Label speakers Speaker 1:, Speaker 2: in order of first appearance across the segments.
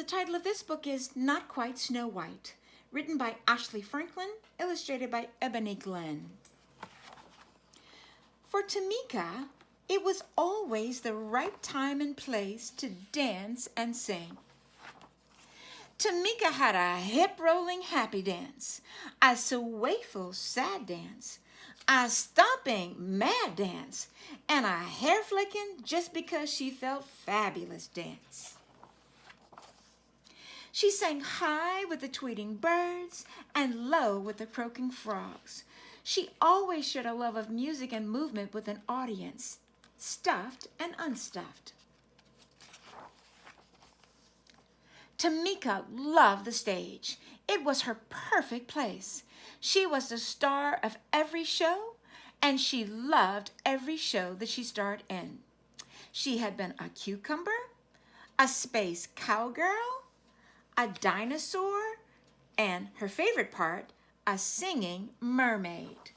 Speaker 1: The title of this book is Not Quite Snow White, written by Ashley Franklin, illustrated by Ebony Glenn. For Tamika, it was always the right time and place to dance and sing. Tamika had a hip-rolling happy dance, a swayful sad dance, a stomping mad dance, and a hair-flicking just because she felt fabulous dance. She sang high with the tweeting birds and low with the croaking frogs. She always shared a love of music and movement with an audience, stuffed and unstuffed. Tamika loved the stage. It was her perfect place. She was the star of every show, and she loved every show that she starred in. She had been a cucumber, a space cowgirl, a dinosaur, and her favorite part, a singing mermaid.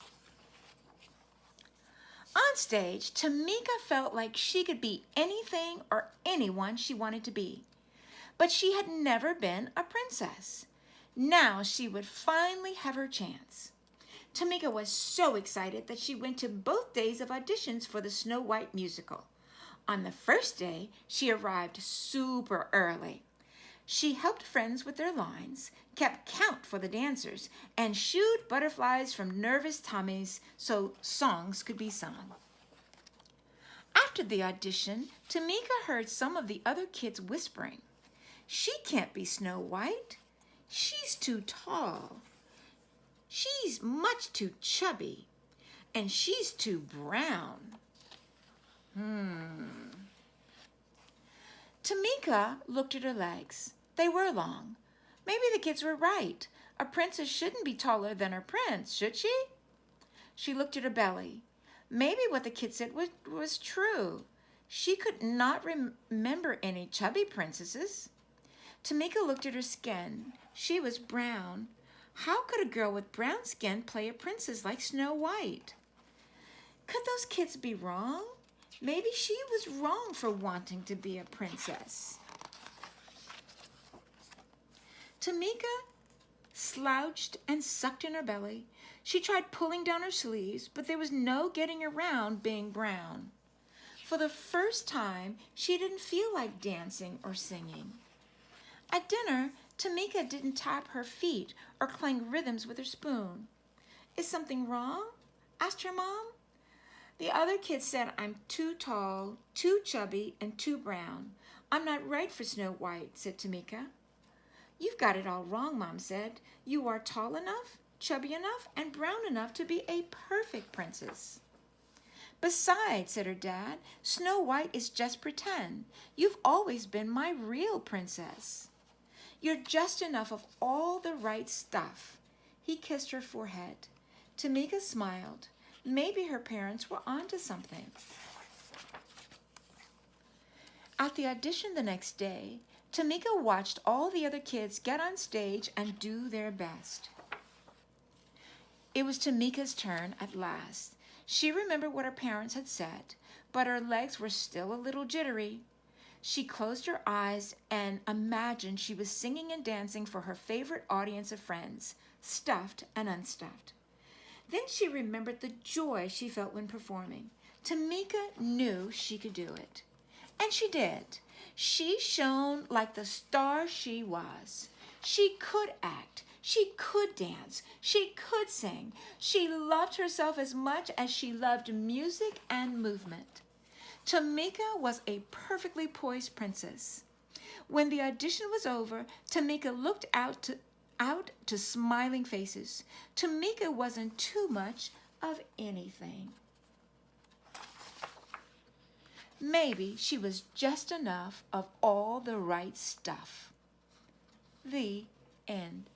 Speaker 1: On stage, Tamika felt like she could be anything or anyone she wanted to be. But she had never been a princess. Now she would finally have her chance. Tamika was so excited that she went to both days of auditions for the Snow White musical. On the first day, she arrived super early. She helped friends with their lines, kept count for the dancers, and shooed butterflies from nervous tummies so songs could be sung. After the audition, Tamika heard some of the other kids whispering, "She can't be Snow White. She's too tall. She's much too chubby. And she's too brown." Tamika looked at her legs. They were long. Maybe the kids were right. A princess shouldn't be taller than her prince, should she? She looked at her belly. Maybe what the kid said was true. She could not remember any chubby princesses. Tamika looked at her skin. She was brown. How could a girl with brown skin play a princess like Snow White? Could those kids be wrong? Maybe she was wrong for wanting to be a princess. Tamika slouched and sucked in her belly. She tried pulling down her sleeves, but there was no getting around being brown. For the first time, she didn't feel like dancing or singing. At dinner, Tamika didn't tap her feet or clang rhythms with her spoon. "Is something wrong?" asked her mom. "The other kids said I'm too tall, too chubby, and too brown. I'm not right for Snow White," said Tamika. "You've got it all wrong," Mom said. "You are tall enough, chubby enough, and brown enough to be a perfect princess." "Besides," said her dad, "Snow White is just pretend. You've always been my real princess. You're just enough of all the right stuff." He kissed her forehead. Tamika smiled. Maybe her parents were onto something. At the audition the next day, Tamika watched all the other kids get on stage and do their best. It was Tamika's turn at last. She remembered what her parents had said, but her legs were still a little jittery. She closed her eyes and imagined she was singing and dancing for her favorite audience of friends, stuffed and unstuffed. Then she remembered the joy she felt when performing. Tamika knew she could do it. And she did. She shone like the star she was. She could act. She could dance. She could sing. She loved herself as much as she loved music and movement. Tamika was a perfectly poised princess. When the audition was over, Tamika looked out to smiling faces. Tamika wasn't too much of anything. Maybe she was just enough of all the right stuff. The end.